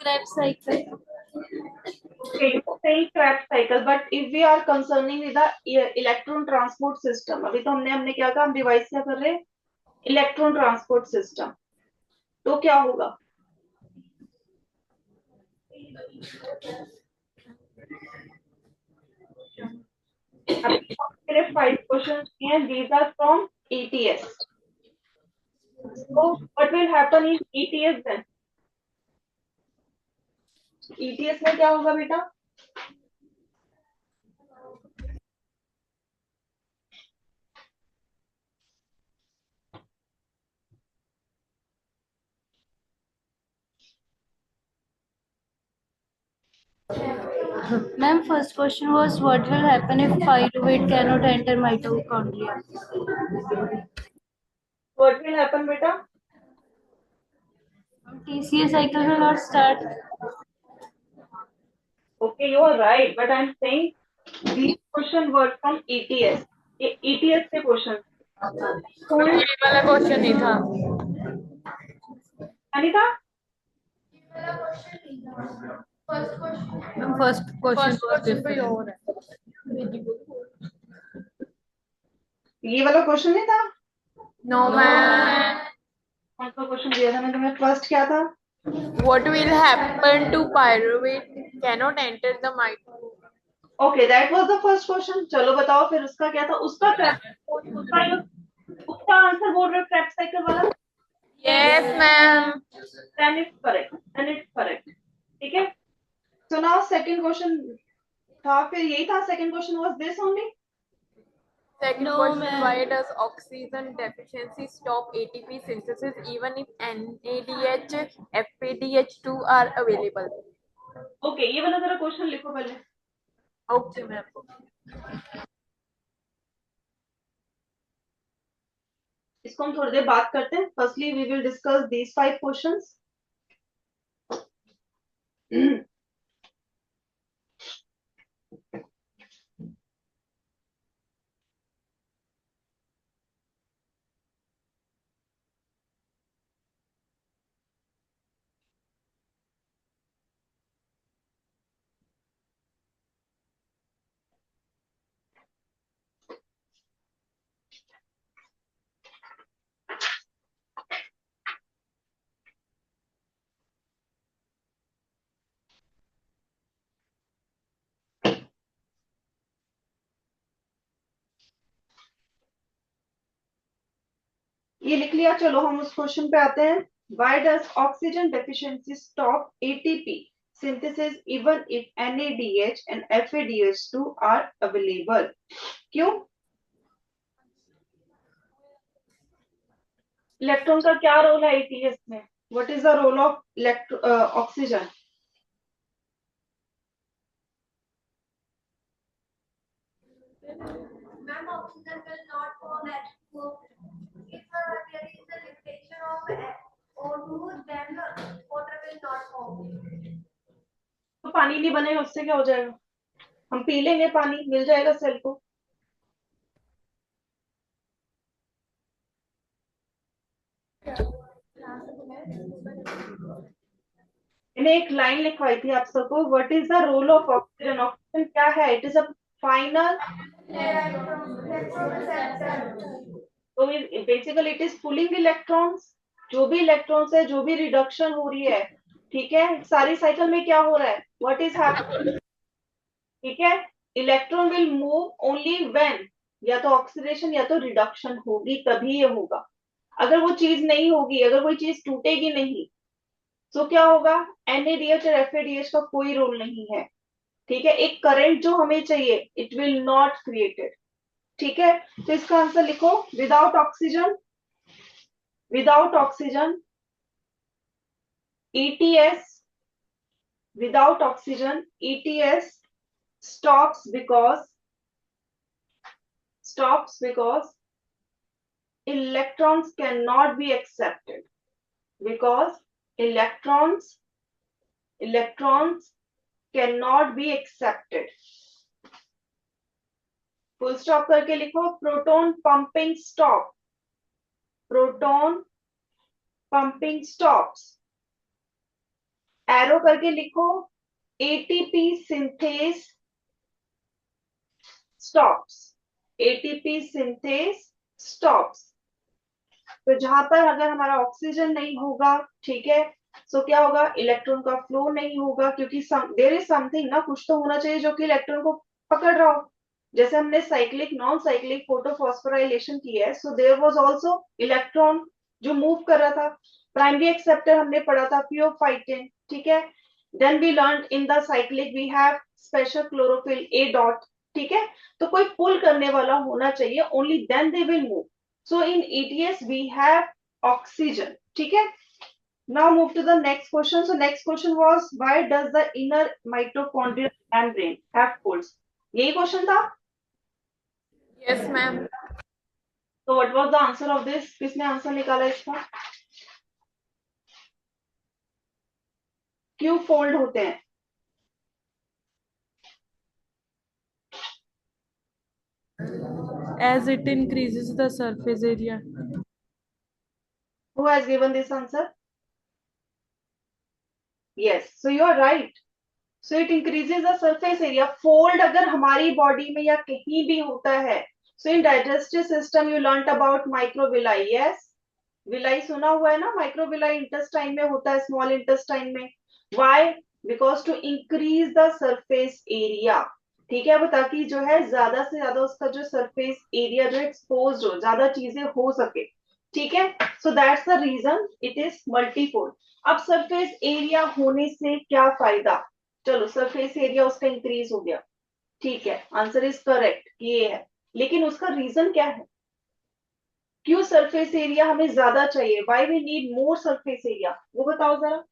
Krebs cycle. Okay, you say Krebs cycle, but if we are concerning with the electron transport system, अभी तो हमने क्या कहा, हम डिवाइस क्या कर रहे हैं, इलेक्ट्रॉन ट्रांसपोर्ट सिस्टम, तो क्या होगा? अभी 5 क्वेश्चंस हैं, these are from ETS. So what will happen in ETS then? ETS में क्या होगा बेटा? Ma'am, first question was what will happen if pyruvate cannot enter mitochondria? What will happen बेटा? TCA cycle will not start. Okay, you are right, but I'm saying these question were from ETS. ये ETS के question वाला question नहीं था, नहीं था। First question कोई और है। ये वाला क्वेश्चन नहीं था। No ma'am. कौन सा क्वेश्चन दिया था मैंने तुम्हें? फर्स्ट क्या था? What will happen to pyruvate cannot enter the mitochondria? Okay, that was the first question. चलो बताओ फिर उसका क्या था? उसका आंसर बोल रहे हो क्रेब्स साइकिल वाला? Yes ma'am. Then it's correct, then it's correct. ठीक है, सो नाउ सेकंड क्वेश्चन था, फिर यही था। Second question was this only. Second No, question, ma'am. why does oxygen deficiency stop ATP synthesis even if NADH, FADH2 are available? Okay, ये वाला जरा question लिखो पहले। Okay ma'am. इसको हम थोड़ी देर बात करते हैं। Firstly we will discuss these 5 questions. ये लिख लिया। चलो हम उस क्वेश्चन पे आते हैं। Why does oxygen deficiency stop ATP synthesis even if NADH and FADH2 are available? क्यों? इलेक्ट्रॉन का क्या रोल है ETS में? What is the role of oxygen? Ma'am, oxygen will not form H2O. If there is a limitation of O2, then water will not form. तो पानी नहीं बनेगा, उससे क्या हो जाएगा? हम पी लेंगे पानी, मिल जाएगा सेल को। मैंने एक लाइन लिखवाई थी आप सबको, what is the role of oxygen? Oxygen क्या है? इट इज अ फाइनल, तो basically it is pulling electrons. जो भी इलेक्ट्रॉन्स है, जो भी रिडक्शन हो रही है, ठीक है, सारी साइकिल में क्या हो रहा है? What is happening? ठीक है, electron will move only when या तो ऑक्सीडेशन या तो रिडक्शन होगी, तभी ये होगा। अगर वो चीज नहीं होगी, अगर कोई चीज टूटेगी नहीं, तो क्या होगा? NADH और FADH का कोई रोल नहीं है। ठीक है, एक करंट जो हमें चाहिए, इट विल नॉट क्रिएटेड। ठीक है, तो इसका आंसर लिखो। Without oxygen, without oxygen ETS, without oxygen ETS stops because electrons cannot be accepted, because electrons cannot be accepted। Full stop करके लिखो। Proton pumping stop, proton pumping stops arrow करके लिखो, ATP synthase stops, ATP synthase stops. तो जहां पर अगर हमारा oxygen नहीं होगा, ठीक है, सो क्या होगा, इलेक्ट्रॉन का फ्लो नहीं होगा, क्योंकि देयर इज समथिंग ना, कुछ तो होना चाहिए जो कि इलेक्ट्रॉन को पकड़ रहा हो। जैसे हमने साइक्लिक नॉन साइक्लिक फोटोफॉस्फोराइलेशन की है, so there was also electron जो मूव कर रहा था। प्राइमरी एक्सेप्टर हमने पढ़ा था पियोफाइटिन, ठीक है। Then we learn in the cyclic we have special chlorophyll A dot, ठीक है। तो कोई पुल करने वाला होना चाहिए, only then they will move. So in ETS we have oxygen. ठीक है. Now move to the next question. So next question was, why does the inner mitochondrial membrane have folds? यही question था. Yes, ma'am. So what was the answer of this? किसने answer निकाला इसका? क्यों fold होते हैं? As it increases the surface area. Who has given this answer? Yes. So you are right. So it increases the surface area. Fold अगर हमारी body में या कहीं भी होता है, so in digestive system you learnt about microvilli. Yes, villi सुना हुआ है ना, माइक्रोविलाई इंटेस्टाइन में होता है, स्मॉल इंटेस्टाइन में. Why? Because to increase the surface area. ठीक है, वो ताकि जो है ज्यादा से ज्यादा उसका जो सरफेस एरिया जो एक्सपोज हो, ज्यादा चीजें हो सके. ठीक है, so that's the reason it is multifold. अब सरफेस एरिया होने से क्या फायदा? चलो, सरफेस एरिया उसका इंक्रीज हो गया, ठीक है, आंसर इज करेक्ट, ये है. लेकिन उसका रीजन क्या है? क्यों सरफेस एरिया हमें ज्यादा चाहिए? Why we need more surface area, वो बताओ जरा.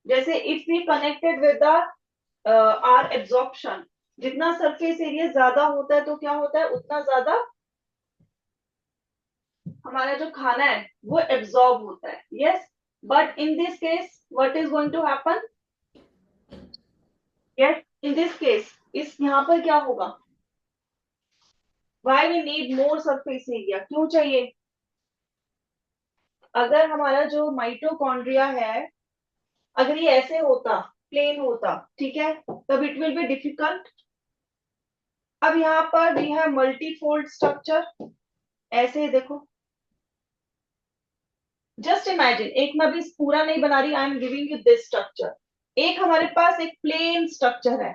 जैसे if we connected with the are absorption, जितना सरफेस एरिया ज्यादा होता है तो क्या होता है, उतना ज्यादा हमारा जो खाना है वो एब्जॉर्ब होता है. Yes, but in this case what is going to happen? Yes, in this case इस यहाँ पर क्या होगा? Why we need more surface area, क्यों चाहिए? अगर हमारा जो माइटोकॉन्ड्रिया है, अगर ये ऐसे होता, प्लेन होता, ठीक है, तब इट विल बी डिफिकल्ट. अब यहाँ पर वी हैव मल्टीफोल्ड स्ट्रक्चर. ऐसे देखो, जस्ट इमेजिन, एक मैं अभी पूरा नहीं बना रही, I am giving you this structure. एक हमारे पास एक प्लेन स्ट्रक्चर है,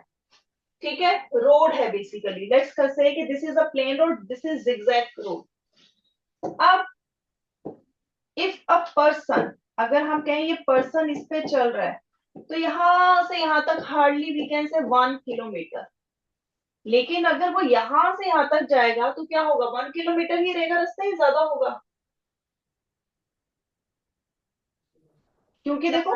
ठीक है, रोड है बेसिकली. लेट्स से कि this is a plain road, this is zigzag road. अब इफ अ पर्सन, अगर हम कहें ये पर्सन इस पे चल रहा है, तो यहां से यहां तक हार्डली वी कैन से 1 किलोमीटर. लेकिन अगर वो यहां से यहां तक जाएगा तो क्या होगा, 1 किलोमीटर ही रहेगा रास्ता, ही ज्यादा होगा. क्योंकि देखो,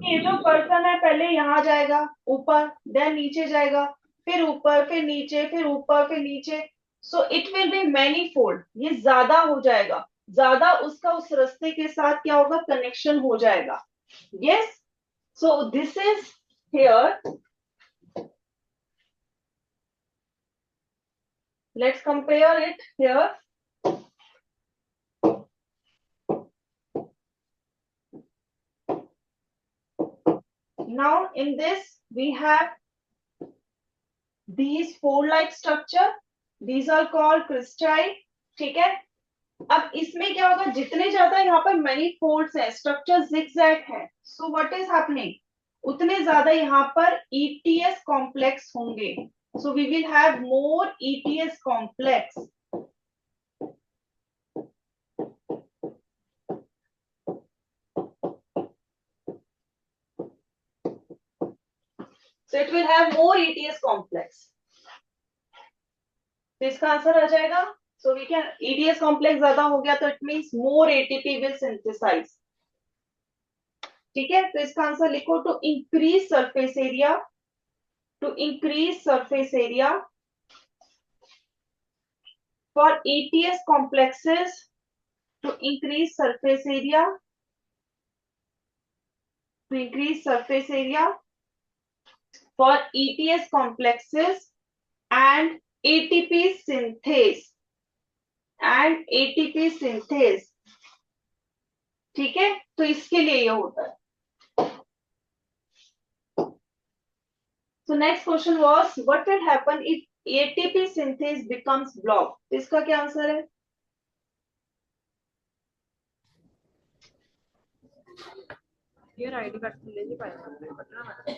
ये जो पर्सन है पहले यहाँ जाएगा ऊपर, देन नीचे जाएगा, फिर ऊपर, फिर नीचे, फिर ऊपर, फिर नीचे. So it will be many fold, ये ज्यादा हो जाएगा, ज्यादा उसका उस रास्ते के साथ क्या होगा, कनेक्शन हो जाएगा. Yes, so this is here. Let's compare it here. Now in this we have these fold like structure, these are called cristae. ठीक है, अब इसमें क्या होगा, जितने ज्यादा यहाँ पर मैनी फोल्ड्स है, स्ट्रक्चर जिगजैग है, सो व्हाट इज हैपनिंग, उतने ज्यादा यहाँ पर ETS कॉम्प्लेक्स होंगे. So we will have more ETS complex. So it will have more ETS complex. तो इसका आंसर आ जाएगा. So we can, ETS complex ज्यादा हो गया तो it means more ATP will synthesize. ठीक है, तो इसका आंसर लिखो, to increase surface area, to increase surface area for ETS complexes, to increase surface area, to increase surface area for ETS complexes and ATP synthase, and ATP synthase. ठीक है, तो इसके लिए ये होता है. So next question was what will happen if ATP synthase becomes blocked? इसका क्या आंसर है? ये आईडी कार्ड ले लीजिए पाएगा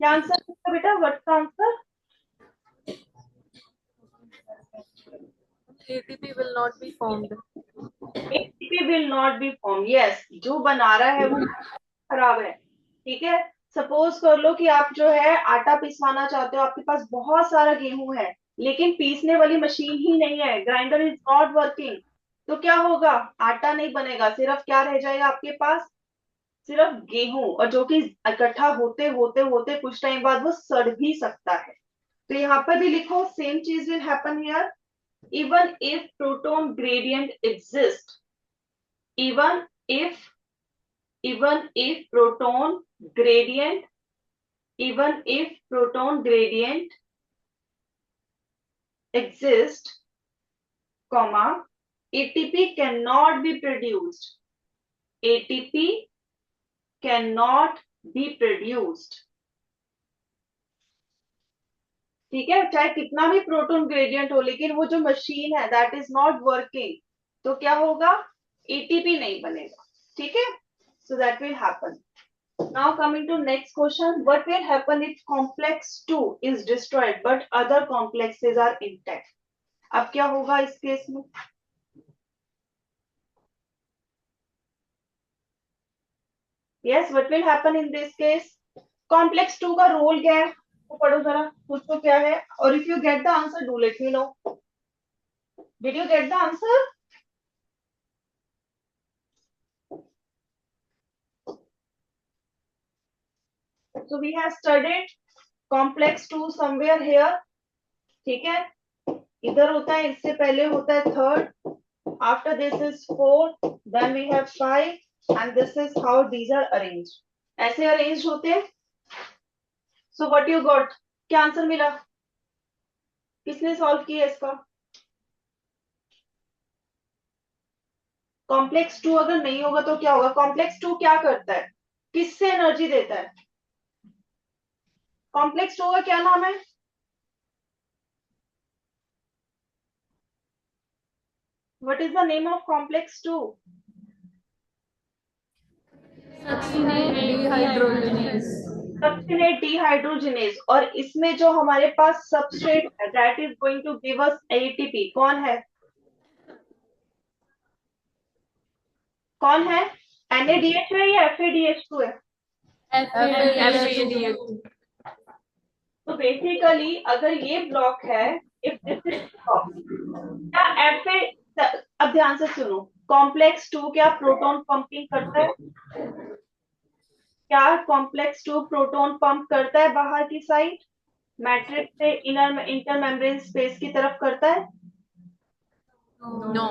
क्या आंसर है बेटा? व्हाट का answer? ATP will not be formed. ATP will not be formed. Yes, जो बना रहा है वो खराब है. ठीक है. सपोज कर लो कि आप जो है आटा पिसवाना चाहते हो, आपके पास बहुत सारा गेहूं है लेकिन पीसने वाली मशीन ही नहीं है, ग्राइंडर इज नॉट वर्किंग. तो क्या होगा? आटा नहीं बनेगा, सिर्फ क्या रह जाएगा आपके पास? सिर्फ गेहूं, और जो कि इकट्ठा होते होते होते कुछ टाइम बाद वो सड़ भी सकता है. तो यहाँ पर भी लिखो सेम चीज will happen here. even if proton gradient exists, even if proton gradient, even if proton gradient exists, comma, ATP cannot be produced. ATP cannot be produced. ठीक है, चाहे कितना भी प्रोटॉन ग्रेडियंट हो लेकिन वो जो मशीन है दैट इज नॉट वर्किंग, तो क्या होगा? एटीपी नहीं बनेगा. ठीक है, so that will happen. Now coming to next question, what will happen if complex 2 is destroyed but other complexes are intact? अब क्या होगा इस केस में? Yes, what will happen in this case? Complex 2 का रोल क्या है तो पढ़ो जरा, पूछो क्या है. और if you get the answer do let me know. Did you get the answer? So we have studied complex 2 somewhere here. ठीक है, इधर होता है, इससे पहले होता है third, after this is 4, then we have 5, and this is how these are arranged. ऐसे arranged होते हैं. So what you got? क्या आंसर मिला? किसने सॉल्व किया इसका? कॉम्प्लेक्स 2 अगर नहीं होगा तो क्या होगा? कॉम्प्लेक्स 2 क्या करता है? किससे एनर्जी देता है? कॉम्प्लेक्स 2 का क्या नाम है? What is the name of complex 2? Succinate dehydrogenase. Succinate dehydrogenase. और इसमें जो हमारे पास सबस्ट्रेट है that is going to give us ATP, कौन है? कौन है? NADH है या FADH2 है? FADH2. तो बेसिकली अगर ये ब्लॉक है, इफ दिस इज क्या FA, अब ध्यान से सुनो, कॉम्प्लेक्स 2 क्या प्रोटॉन पंपिंग करता है? क्या कॉम्प्लेक्स 2 प्रोटॉन पंप करता है बाहर की साइड, मैट्रिक्स से इनर इंटर मेम्ब्रेन स्पेस की तरफ करता है? No.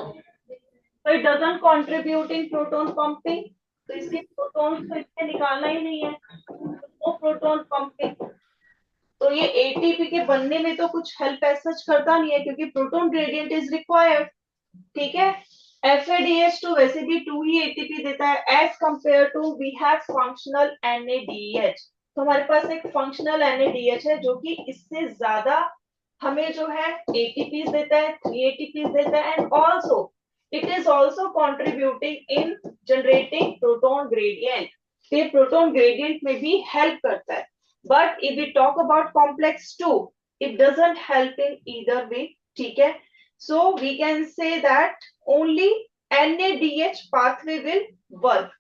तो it doesn't contribute in proton pumping. तो इसके प्रोटॉन तो इससे निकालना ही नहीं है, वो प्रोटॉन पंपिंग. तो ये एटीपी के बनने में तो कुछ हेल्प ऐसा करता नहीं है क्योंकि प्रोटॉन ग्रेडियंट इज रिक्वायर्ड. ठीक है, FADH2 वैसे भी 2 ही एटीपी देता है as compare to we have functional NADH. तो हमारे पास एक फंक्शनल NADH है जो कि इससे ज्यादा हमें जो है ATPs देता है, 3 ATPs देता है, and also it is also contributing in generating proton gradient. ये प्रोटॉन ग्रेडियंट में भी हेल्प करता है. But if we talk about complex 2 it doesn't help in either way. ठीक है, so we can say that only NADH pathway will work.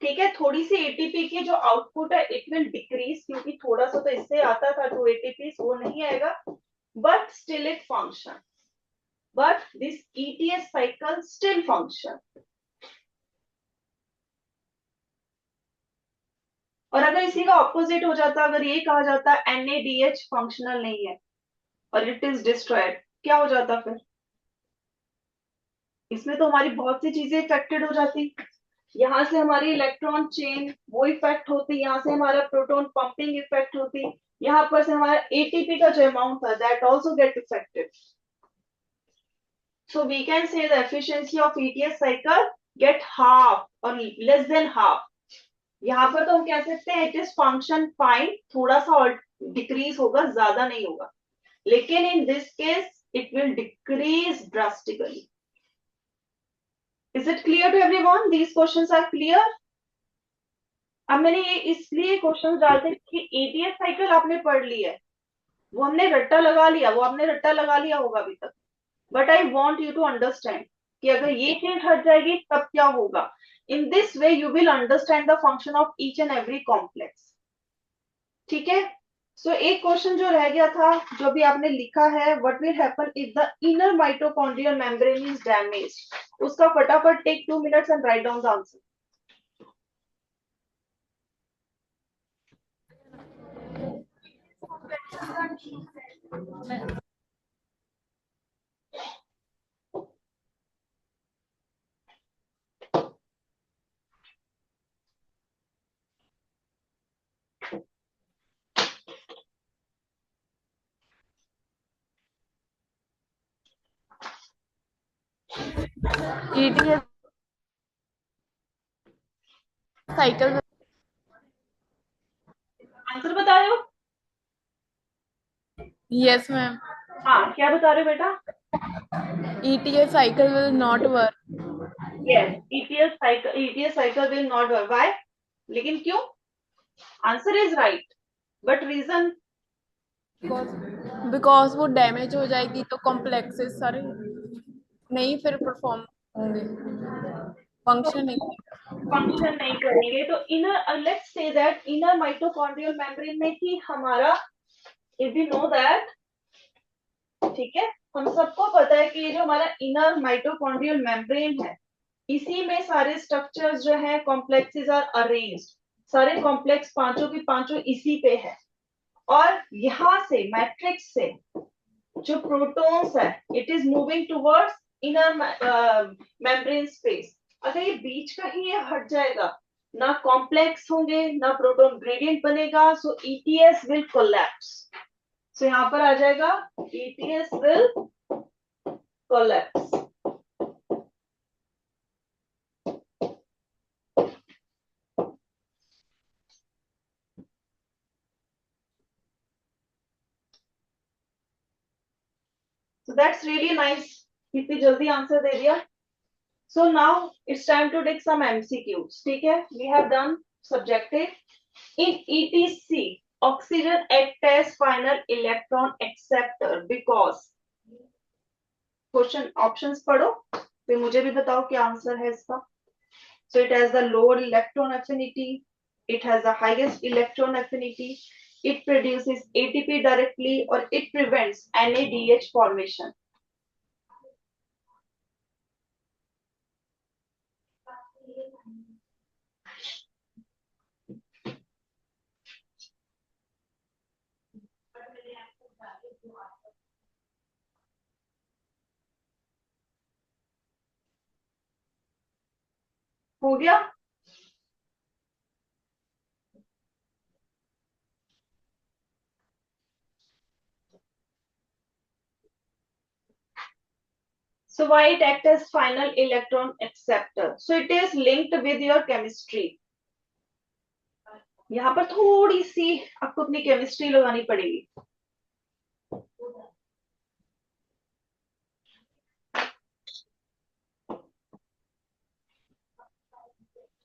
ठीक है, थोड़ी सी एटीपी की जो आउटपुट है इट विल डिक्रीज क्योंकि थोड़ा सा तो इससे आता था 2 ATPs, वो नहीं आएगा, but still it function. But this ETS cycle still function. और अगर इसी का ऑपोजिट हो जाता, अगर ये कहा जाता NADH फंक्शनल नहीं है और इट इज डिस्ट्रॉयड, क्या हो जाता फिर? इसमें तो हमारी बहुत सी चीजें इफेक्टेड हो जाती. यहाँ से हमारी इलेक्ट्रॉन चेन वो इफेक्ट होती, यहाँ से हमारा प्रोटॉन पंपिंग इफेक्ट होती, यहाँ पर से हमारा एटीपी का जो अमाउंट था that also get affected. So we can say the efficiency of ETS cycle get half और लेस देन हाफ. यहाँ पर तो हम कह सकते हैं इट इज फंक्शन फाइन, थोड़ा सा और डिक्रीज होगा, ज्यादा नहीं होगा, लेकिन in this case it will decrease drastically. Is it clear to everyone? These questions are clear? अब मैंने ये इसलिए क्वेश्चन डालते कि एटीएस साइकिल आपने पढ़ ली है, वो हमने रट्टा लगा लिया, वो आपने रट्टा लगा लिया होगा अभी तक, but I want you to understand कि अगर ये चीज हट जाएगी तब क्या होगा. In this way you will understand the function of each and every complex. ठीक है. सो एक क्वेश्चन जो रह गया था, जो भी आपने लिखा है, what will happen if the inner mitochondrial membrane is damaged, उसका फटाफट take 2 minutes and write down the answer. ETS cycle. Answer बता रहे हो? Yes, ma'am. हाँ, क्या बता रहे हो बेटा? ETS cycle will not work Yes, ETS cycle will not work. Why? लेकिन क्यों? Answer is right, but reason? because वो डैमेज हो जाएगी तो कॉम्प्लेक्सेस सारे नहीं फिर परफॉर्म होंगे, फंक्शन नहीं. फंक्शन नहीं करेंगे. तो inner, let's say that inner mitochondrial membrane में ही हमारा, इफ वी नो दैट, ठीक है, हम सबको पता है कि ये जो हमारा इनर माइटोकॉन्ड्रियल मेम्ब्रेन है, इसी में सारे स्ट्रक्चर्स जो है कॉम्प्लेक्सेस आर अरेंज्ड, सारे कॉम्प्लेक्स पांचों की पांचों इसी पे है. और यहां से मैट्रिक्स से जो प्रोटॉन्स है, it is moving towards inner membrane space. अगर ये बीच का ही ये हट जाएगा, ना कॉम्प्लेक्स होंगे ना प्रोटॉन ग्रेडियंट बनेगा, सो ईटीएस विल कोलैप्स. सो यहां पर आ जाएगा ETS will collapse. So that's really nice. कितनी जल्दी आंसर दे दिया. So now it's time to take some MCQs. ठीक है, we have done subjective. In ETC, oxygen act as final electron acceptor because, question options पढ़ो फिर मुझे भी बताओ क्या आंसर है इसका. So it has the lower electron affinity, it has the highest electron affinity, it produces ATP directly, or it prevents NADH formation. हो गया. So why it acts as final electron acceptor? So it is linked with your chemistry. यहाँ पर थोड़ी सी आपको अपनी chemistry लगानी पड़ेगी.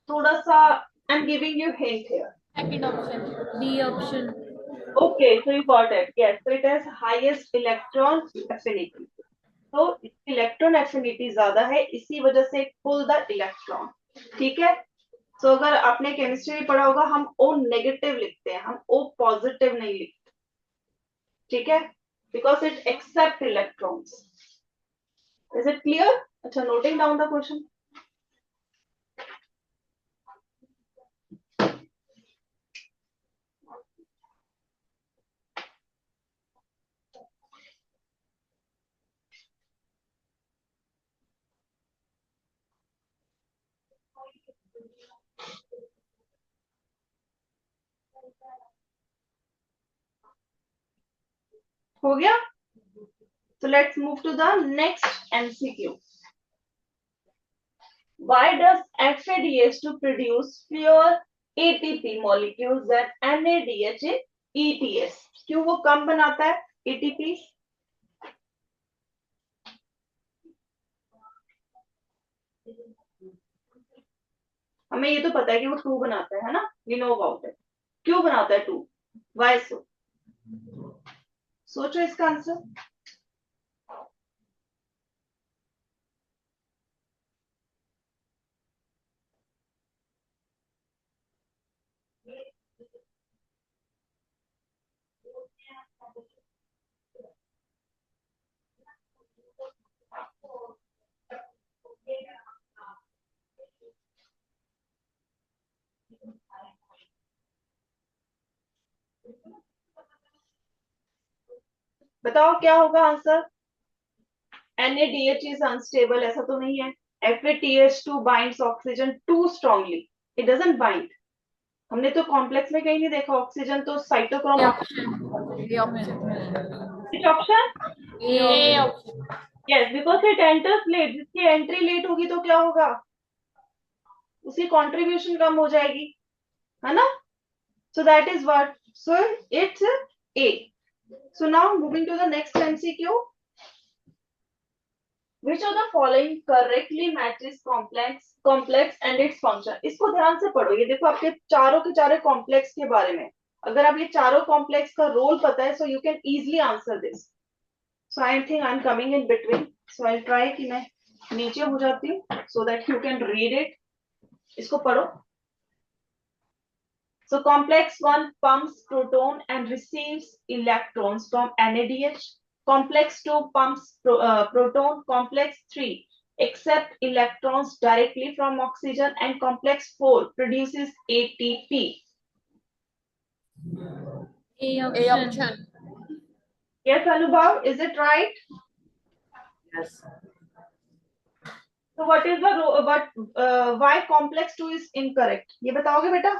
थोड़ा सा I am giving you hint here. Second option. D option. Okay, so you got it. Yes, so it has highest electron affinity. तो इलेक्ट्रॉन एफिनिटी ज्यादा है, इसी वजह से पुल द इलेक्ट्रॉन. ठीक है. तो अगर आपने केमिस्ट्री में पढ़ा होगा, हम O नेगेटिव लिखते हैं, हम O पॉजिटिव नहीं लिखते. ठीक है, because it accept electrons. Is it clear? अच्छा, नोटिंग डाउन द क्वेश्चन. हो गया. So let's move to the next MCQ. Why does FADH to produce pure ATP molecules than NADH in ETS. क्यों वो कम बनाता है ATP? हमें ये तो पता है कि वो 2 बनाता है ना, वी नो अबाउट इट. क्यों बनाता है 2? वाई सो? सोचो इसका आंसर. बताओ क्या होगा आंसर. NADH is unstable, ऐसा तो नहीं है. FATH2 binds oxygen too strongly. It doesn't bind. हमने तो कॉम्प्लेक्स में कहीं नहीं देखा ऑक्सीजन तो cytochrome. A option. Which option? A option. Yes, because it enters late. जिसकी एंट्री लेट होगी तो क्या होगा, उसकी कंट्रीब्यूशन कम हो जाएगी, है ना. So that is what. So it's A. So now moving to the next MCQ. Which of the following correctly matches complex and its function? इसको ध्यान से पढ़ो. ये देखो आपके चारों के चारों कॉम्प्लेक्स के बारे में. अगर आप ये चारों कॉम्प्लेक्स का रोल पता है, so you can easily answer this. So I think I'm coming in between. So I'll try कि मैं नीचे हो जाती हूँ so that you can read it. इसको पढ़ो. So complex 1 pumps proton and receives electrons from NADH. Complex 2 pumps proton. Complex 3 accept electrons directly from oxygen, and complex 4 produces ATP. A A option. option. Yes, Anubhav, is it right? Yes. So what is the why complex 2 is incorrect? ये बताओगे बेटा?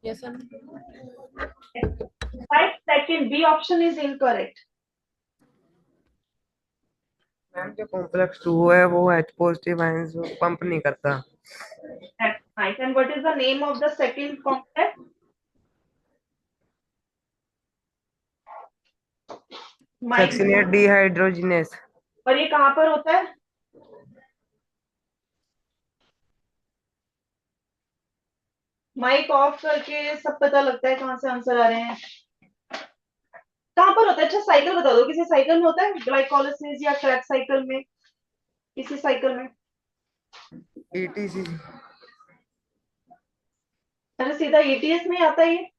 Yes, sir. Right, second B option is incorrect. Ma'am जो complex 2 है वो H positive ions pump नहीं करता. That's nice. And what is the name of the second complex? Succinate dehydrogenase. और ये कहाँ पर होता है? माइक ऑफ करके सब पता लगता है कहाँ से आंसर आ रहे हैं. कहाँ पर होता है? अच्छा साइकिल बता दो. किसी साइकिल में होता है, ग्लाइकोलाइसिस या क्रेब्स साइकिल में, किसी साइकिल में. ETC. अरे सीधा ETS में ही आता है ये.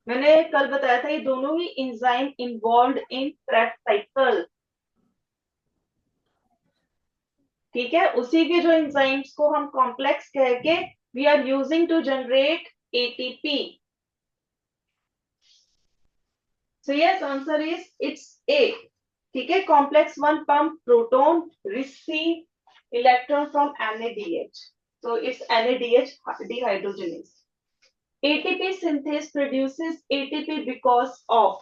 मैंने कल बताया था ये दोनों ही enzyme involve in Krebs cycle. ठीक है, उसी के जो एंजाइम्स को हम कॉम्प्लेक्स कह के we are using to generate ATP. So yes, answer is it's A. ठीक है, complex 1 pump proton receive electron from NADH. So it's NADH dehydrogenase. ATP synthase produces ATP because of.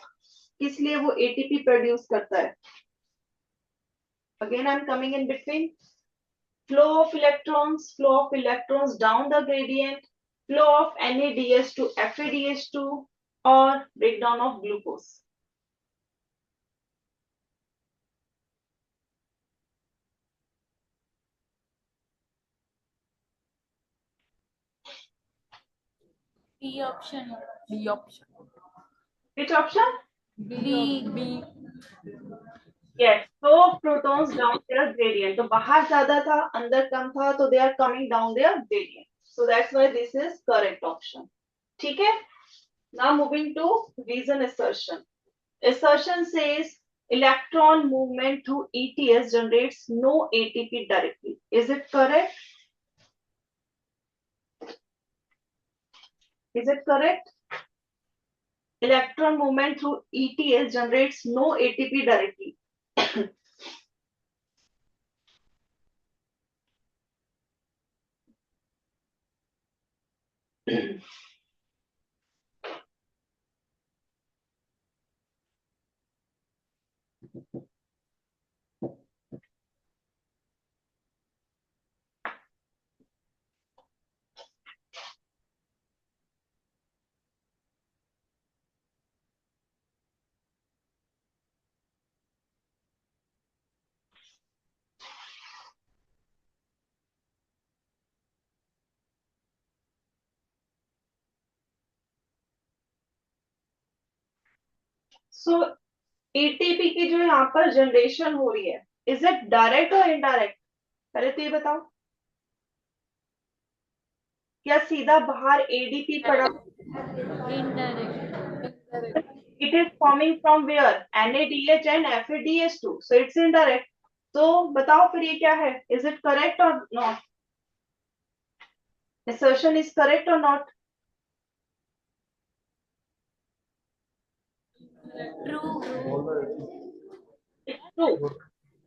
किस लिए वो ATP produce करता है? Again I'm coming in between. Flow of electrons down the gradient, flow of NADH to FADH2, or breakdown of glucose. B option. B option. Which option? B. B. Yes, flow of protons down their gradient. तो बाहर ज्यादा था, अंदर कम था, तो they are coming down their gradient. So that's why this is correct option. ठीक है? Now moving to reason assertion. Assertion says electron movement through ETS generates no ATP directly. Is it correct? Is it correct? Electron movement through ETS generates no ATP directly. So ATP की जो यहाँ पर generation हो रही है, is it direct और indirect? पहले तो ये बताओ, क्या सीधा बाहर एडीपी पड़ा? Indirect. It is forming from where? NADH and FADH2. So it's indirect. तो बताओ फिर ये क्या है? Is it correct or not? Assertion is correct or not? It's true.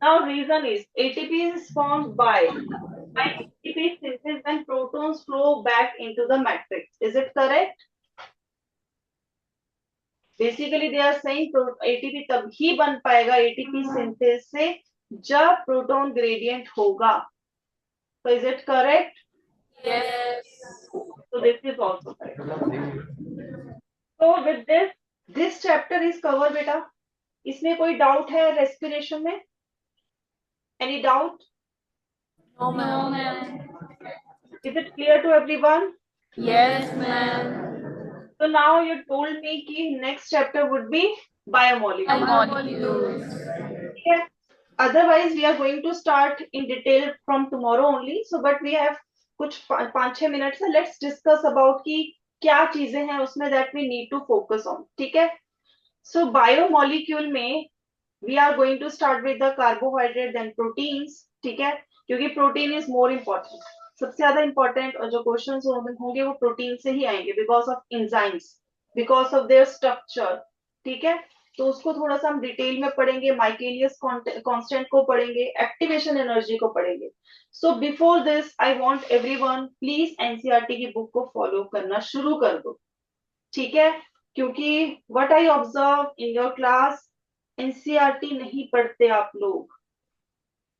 Now reason is ATP is formed by ATP synthesis when protons flow back into the matrix. Is it correct? Basically they are saying ATP तब ही बन पाएगा ATP synthesis से जब proton gradient होगा. So is it correct? Yes. So this is also correct. So with this chapter is covered बेटा. इसमें कोई doubt है respiration में? Any doubt? No, No, ma'am. ma'am. Is it clear to everyone? Yes, ma'am. So now you told me कि next chapter would be biomolecules. Molecules. Yeah. Otherwise we are going to start in detail from tomorrow only. So but we have कुछ 5-6 minute से let's discuss about कि क्या चीजें हैं उसमें that we need to focus on. ठीक है? So biomolecule में we are going to start with the carbohydrate then proteins. ठीक है? क्योंकि protein is more important. सबसे ज्यादा important और जो क्वेश्चंस होंगे वो प्रोटीन से ही आएंगे because of enzymes, because of their structure. ठीक है? तो उसको थोड़ा सा हम डिटेल में पढ़ेंगे, माइकेलियस कांस्टेंट को पढ़ेंगे, एक्टिवेशन एनर्जी को पढ़ेंगे. So before this I want everyone please NCERT की बुक को फॉलो करना शुरू कर दो. ठीक है? क्योंकि what I observe in your class, NCERT नहीं पढ़ते आप लोग.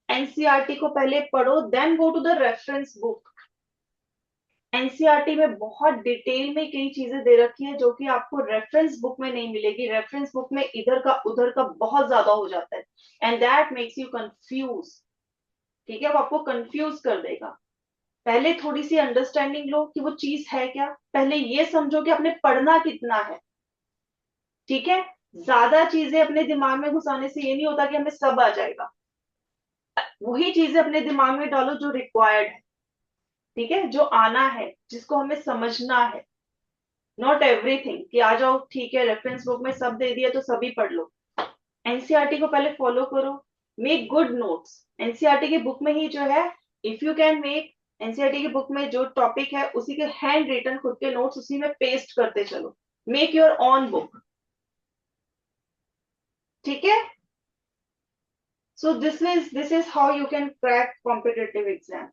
एनसीईआरटी को पहले पढ़ो then go to the reference book. NCERT में बहुत डिटेल में कई चीजें दे रखी है जो कि आपको रेफरेंस बुक में नहीं मिलेगी. रेफरेंस बुक में इधर का उधर का बहुत ज्यादा हो जाता है and that makes you confuse. ठीक है? वो आपको कंफ्यूज कर देगा. पहले थोड़ी सी अंडरस्टैंडिंग लो कि वो चीज है क्या. पहले ये समझो कि आपने पढ़ना कितना है. ठीक है? ज्यादा चीजें अपने दिमाग में घुसाने से ये नहीं होता कि हमें सब आ जाएगा. वही चीजें अपने दिमाग में डालो जो रिक्वायर्ड है. ठीक है? जो आना है, जिसको हमें समझना है. नॉट एवरीथिंग कि आ जाओ ठीक है रेफरेंस बुक में सब दे दिया तो सभी पढ़ लो. एनसीईआरटी को पहले फॉलो करो. Make good notes. एनसीईआरटी की बुक में ही जो है, if you can make NCERT की बुक में जो टॉपिक है उसी के हैंड रिटन खुद के नोट्स उसी में पेस्ट करते चलो. Make your on book. ठीक है? So this is how you can crack competitive exam.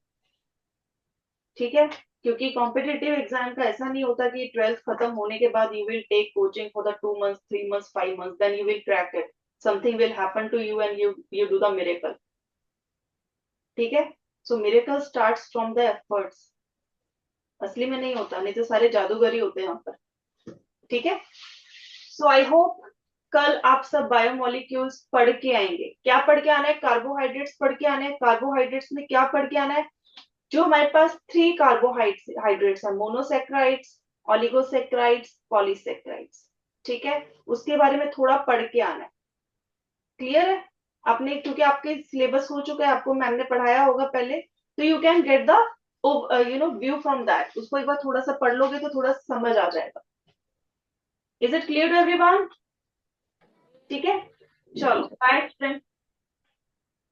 ठीक है? क्योंकि कॉम्पिटिटिव एग्जाम का ऐसा नहीं होता कि 12th खत्म होने के बाद you will take coaching for the 2 months 3 months 5 months then you will crack it. Something will happen to you and you do the miracle. ठीक है? So miracle starts from the efforts. असली में नहीं होता, नहीं तो सारे जादूगर ही होते हैं यहाँ पर. ठीक है? सो आई होप कल आप सब बायोमोलिक्यूल्स पढ़ के आएंगे. क्या पढ़ के आना है? कार्बोहाइड्रेट्स पढ़ के आना है. कार्बोहाइड्रेट्स में क्या पढ़ के आना है? जो हमारे पास 3 कार्बोहाइड्रेट्स है, मोनोसेक्राइड्स, ऑलिगोसेक्राइड्स, पॉलीसेक्राइड्स. ठीक है? उसके बारे में थोड़ा पढ़ के आना है. क्लियर है? आपने, क्योंकि आपके सिलेबस हो चुका है, आपको मैम ने पढ़ाया होगा पहले, तो you can get the view from that. उसको एक बार थोड़ा सा पढ़ लोगे तो थोड़ा समझ आ जाएगा. Is it clear to everyone? ठीक है? चलो बाय स्टूडेंट,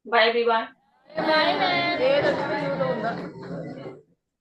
बाय एवरीवन. ये तो